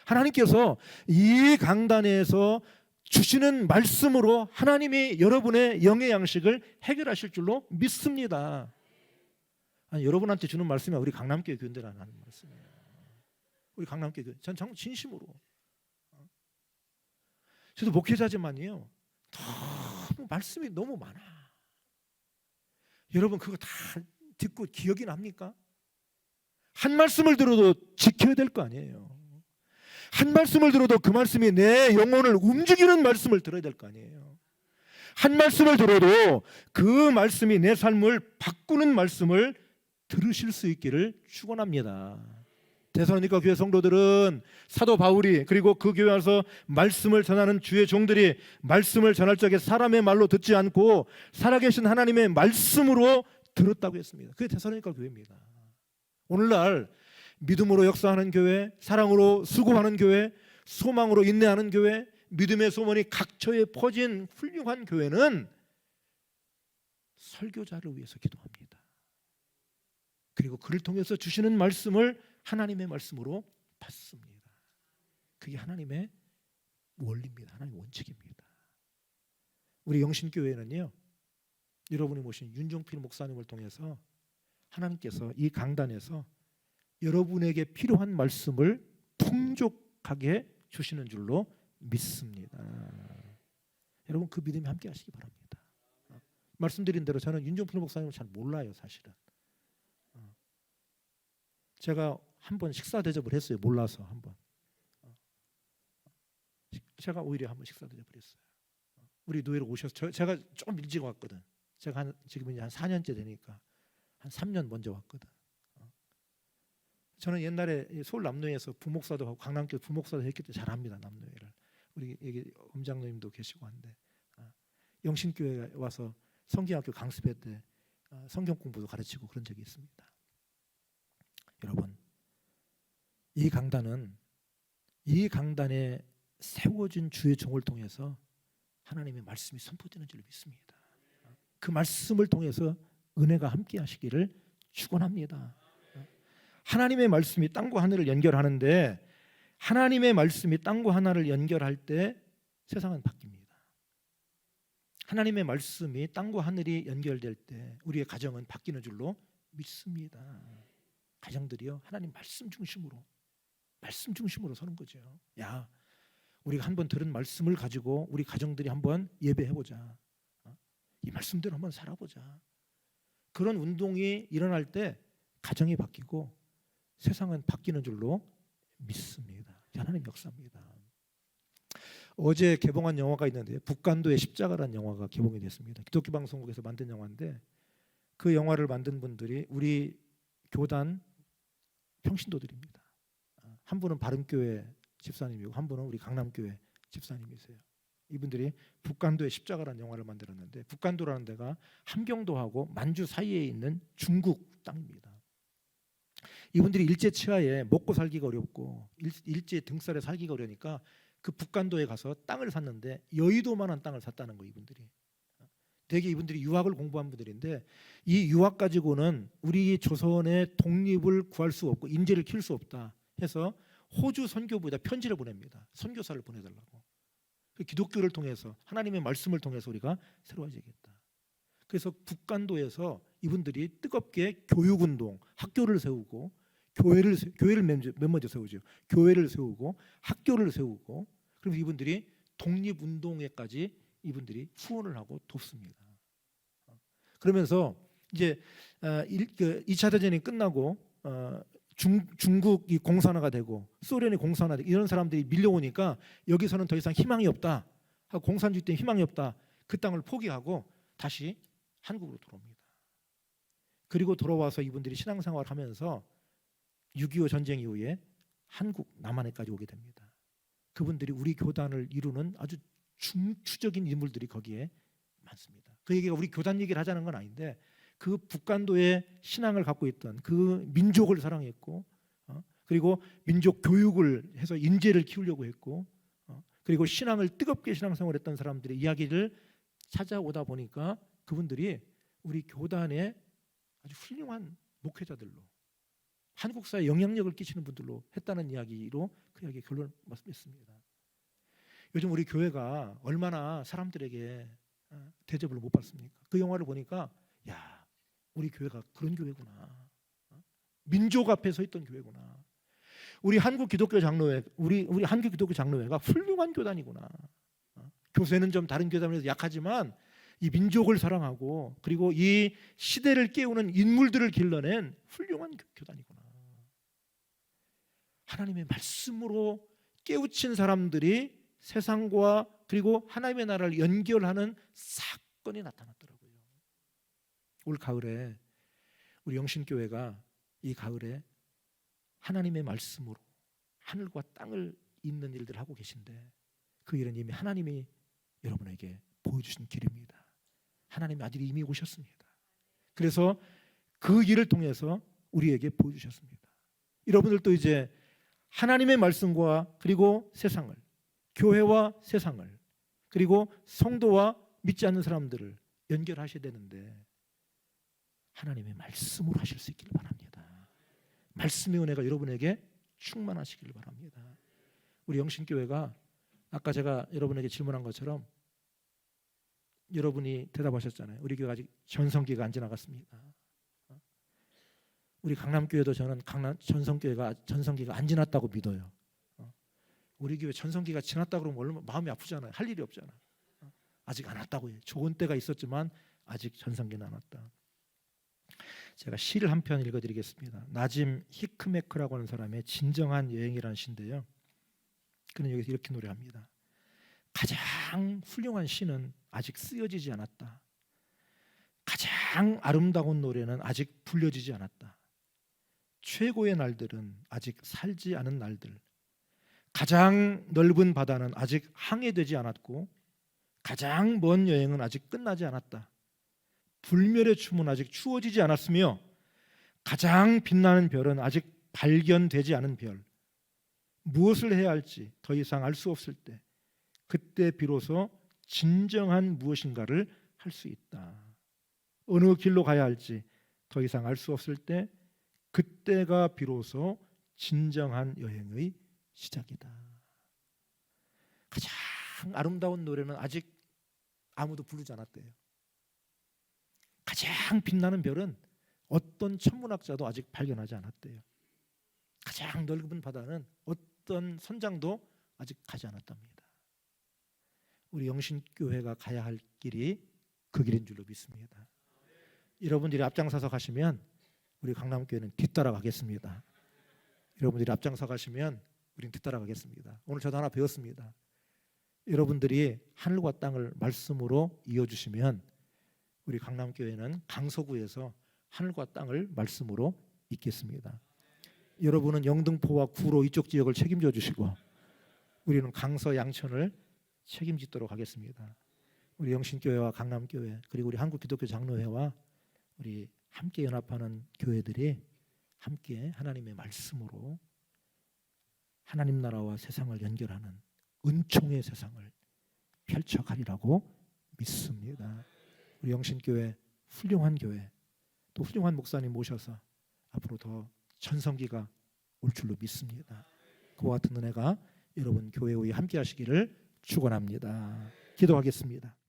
하나님께서 이 강단에서 주시는 말씀으로 하나님이 여러분의 영의 양식을 해결하실 줄로 믿습니다. 아니, 여러분한테 주는 말씀이 우리 강남교회 교인들한테 하는 말씀이에요. 우리 강남교회 교인, 전 정말 진심으로. 저도 목회자지만요 너무 말씀이 너무 많아. 여러분 그거 다 듣고 기억이 납니까? 한 말씀을 들어도 지켜야 될 거 아니에요. 한 말씀을 들어도 그 말씀이 내 영혼을 움직이는 말씀을 들어야 될 거 아니에요. 한 말씀을 들어도 그 말씀이 내 삶을 바꾸는 말씀을 들으실 수 있기를 축원합니다. 데살로니가 교회 성도들은 사도 바울이 그리고 그 교회 와서 말씀을 전하는 주의 종들이 말씀을 전할 적에 사람의 말로 듣지 않고 살아계신 하나님의 말씀으로 들었다고 했습니다. 그게 데살로니가 교회입니다. 오늘날 믿음으로 역사하는 교회, 사랑으로 수고하는 교회, 소망으로 인내하는 교회, 믿음의 소문이 각처에 퍼진 훌륭한 교회는 설교자를 위해서 기도합니다. 그리고 그를 통해서 주시는 말씀을 하나님의 말씀으로 받습니다. 그게 하나님의 원리입니다. 하나님의 원칙입니다. 우리 영신교회는요 여러분이 모신 윤종필 목사님을 통해서 하나님께서 이 강단에서 여러분에게 필요한 말씀을 풍족하게 주시는 줄로 믿습니다. 여러분 그 믿음이 함께 하시기 바랍니다. 말씀드린 대로 저는 윤종필 목사님을 잘 몰라요. 사실은 제가 한번 식사 대접을 했어요. 몰라서 한번 제가 오히려 한번 식사 대접을 했어요. 우리 노예로 오셔서 제가 좀 일찍 왔거든. 제가 지금 이제 한 4년째 되니까 한 3년 먼저 왔거든. 저는 옛날에 서울 남노회에서 부목사도 하고 강남교 부목사도 했기 때문에 잘합니다. 남노회를. 우리 여기 엄장로님도 계시고 한데 영신교회에 와서 성경학교 강습회 때 성경 공부도 가르치고 그런 적이 있습니다. 여러분 이 강단에 세워진 주의 종을 통해서 하나님의 말씀이 선포되는 줄 믿습니다. 그 말씀을 통해서 은혜가 함께 하시기를 축원합니다. 하나님의 말씀이 땅과 하늘을 연결하는데 하나님의 말씀이 땅과 하늘을 연결할 때 세상은 바뀝니다. 하나님의 말씀이 땅과 하늘이 연결될 때 우리의 가정은 바뀌는 줄로 믿습니다. 가정들이요 하나님 말씀 중심으로 서는 거죠. 야, 우리가 한번 들은 말씀을 가지고 우리 가정들이 한번 예배해보자. 이 말씀대로 한번 살아보자. 그런 운동이 일어날 때 가정이 바뀌고 세상은 바뀌는 줄로 믿습니다. 하나님 역사입니다. 어제 개봉한 영화가 있는데 북간도의 십자가라는 영화가 개봉이 됐습니다. 기독교 방송국에서 만든 영화인데 그 영화를 만든 분들이 우리 교단 평신도들입니다. 한 분은 바른교회 집사님이고 한 분은 우리 강남교회 집사님이세요. 이분들이 북간도의 십자가라는 영화를 만들었는데 북간도라는 데가 함경도하고 만주 사이에 있는 중국 땅입니다. 이분들이 일제치하에 먹고 살기가 어렵고 일제 등살에 살기가 어려우니까 그 북간도에 가서 땅을 샀는데 여의도만한 땅을 샀다는 거예요. 이분들이 대개 이분들이 유학을 공부한 분들인데 이 유학 가지고는 우리 조선의 독립을 구할 수 없고 인재를 키울 수 없다 해서 호주 선교부에다 편지를 보냅니다. 선교사를 보내달라고. 기독교를 통해서 하나님의 말씀을 통해서 우리가 새로워지겠다. 그래서 북간도에서 이분들이 뜨겁게 교육운동, 학교를 세우고 교회를 맨 먼저 세우죠. 교회를 세우고 학교를 세우고 그래서 이분들이 독립운동에까지 이분들이 후원을 하고 돕습니다. 그러면서 이제 2차 대전이 끝나고 중국이 공산화가 되고 소련이 공산화되고 이런 사람들이 밀려오니까 여기서는 더 이상 희망이 없다 하고 공산주의 때문에 희망이 없다. 그 땅을 포기하고 다시 한국으로 돌아옵니다. 그리고 돌아와서 이분들이 신앙생활을 하면서 6.25 전쟁 이후에 한국 남한에까지 오게 됩니다. 그분들이 우리 교단을 이루는 아주 중추적인 인물들이 거기에 많습니다. 그 얘기가 우리 교단 얘기를 하자는 건 아닌데 그 북간도의 신앙을 갖고 있던 그 민족을 사랑했고 그리고 민족 교육을 해서 인재를 키우려고 했고 그리고 신앙을 뜨겁게 신앙생활했던 사람들의 이야기를 찾아오다 보니까 그분들이 우리 교단의 아주 훌륭한 목회자들로 한국 사회에 영향력을 끼치는 분들로 했다는 이야기로 그 이야기 결론을 말씀했습니다. 요즘 우리 교회가 얼마나 사람들에게 대접을 못 받습니까? 그 영화를 보니까 야 우리 교회가 그런 교회구나. 민족 앞에 서 있던 교회구나. 우리 한국 기독교 장로회, 우리 한국 기독교 장로회가 훌륭한 교단이구나. 교세는 좀 다른 교단에서 약하지만 이 민족을 사랑하고 그리고 이 시대를 깨우는 인물들을 길러낸 훌륭한 교단이구나. 하나님의 말씀으로 깨우친 사람들이 세상과 그리고 하나님의 나라를 연결하는 사건이 나타났더라고요. 올 가을에 우리 영신교회가 이 가을에 하나님의 말씀으로 하늘과 땅을 잇는 일들을 하고 계신데 그 일은 이미 하나님이 여러분에게 보여주신 길입니다. 하나님의 아들이 이미 오셨습니다. 그래서 그 일을 통해서 우리에게 보여주셨습니다. 여러분들도 이제 하나님의 말씀과 그리고 세상을 교회와 세상을 그리고 성도와 믿지 않는 사람들을 연결하셔야 되는데 하나님의 말씀으로 하실 수 있기를 바랍니다. 말씀의 은혜가 여러분에게 충만하시기를 바랍니다. 우리 영신교회가 아까 제가 여러분에게 질문한 것처럼 여러분이 대답하셨잖아요. 우리 교회가 아직 전성기가 안 지나갔습니다. 우리 강남교회도 저는 전성기가 안 지났다고 믿어요. 우리 교회 전성기가 지났다 그러면 얼마나 마음이 아프잖아요. 할 일이 없잖아. 아직 안 왔다고 해요. 좋은 때가 있었지만 아직 전성기는 안 왔다. 제가 시를 한 편 읽어드리겠습니다. 나짐 히크메크라고 하는 사람의 진정한 여행이라는 시인데요. 그는 여기서 이렇게 노래합니다. 가장 훌륭한 시는 아직 쓰여지지 않았다. 가장 아름다운 노래는 아직 불려지지 않았다. 최고의 날들은 아직 살지 않은 날들. 가장 넓은 바다는 아직 항해되지 않았고 가장 먼 여행은 아직 끝나지 않았다. 불멸의 춤은 아직 추워지지 않았으며 가장 빛나는 별은 아직 발견되지 않은 별. 무엇을 해야 할지 더 이상 알 수 없을 때 그때 비로소 진정한 무엇인가를 할 수 있다. 어느 길로 가야 할지 더 이상 알 수 없을 때 그때가 비로소 진정한 여행의 시작이다. 가장 아름다운 노래는 아직 아무도 부르지 않았대요. 가장 빛나는 별은 어떤 천문학자도 아직 발견하지 않았대요. 가장 넓은 바다는 어떤 선장도 아직 가지 않았답니다. 우리 영신교회가 가야 할 길이 그 길인 줄로 믿습니다. 여러분들이 앞장서서 가시면 우리 강남교회는 뒤따라가겠습니다. 여러분들이 앞장서 가시면 우리는 뒤따라가겠습니다. 오늘 저도 하나 배웠습니다. 여러분들이 하늘과 땅을 말씀으로 이어주시면 우리 강남교회는 강서구에서 하늘과 땅을 말씀으로 잇겠습니다. 여러분은 영등포와 구로 이쪽 지역을 책임져 주시고 우리는 강서 양천을 책임지도록 하겠습니다. 우리 영신교회와 강남교회 그리고 우리 한국기독교 장로회와 우리 함께 연합하는 교회들이 함께 하나님의 말씀으로 하나님 나라와 세상을 연결하는 은총의 세상을 펼쳐가리라고 믿습니다. 우리 영신교회 훌륭한 교회 또 훌륭한 목사님 모셔서 앞으로 더 전성기가 올 줄로 믿습니다. 그와 같은 은혜가 여러분 교회 후에 함께 하시기를 축원합니다. 기도하겠습니다.